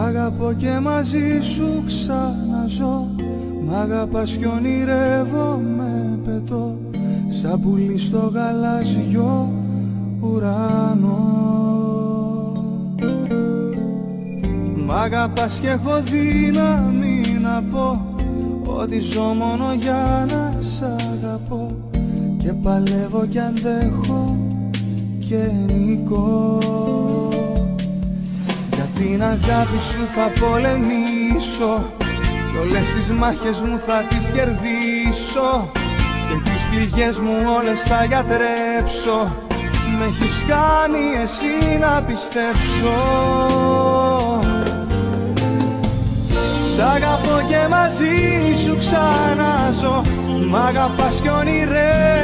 αγαπώ και μαζί σου ξαναζώ. Μ' αγαπάς κι ονειρεύομαι πετώ, σαν πουλί στο γαλάζιο ουρανό. Μ' αγαπάς κι έχω δύναμη να πω ότι ζω μόνο για να σ' αγαπώ, και παλεύω κι αντέχω και νικώ. Για την αγάπη σου θα πολεμήσω κι όλες τις μάχες μου θα τις κερδίσω, και τις πληγές μου όλες θα γιατρέψω. Με έχεις κάνει εσύ να πιστέψω. Σ' αγαπώ και μαζί σου ξαναζώ. Μ' αγαπάς κι ονειρεύομαι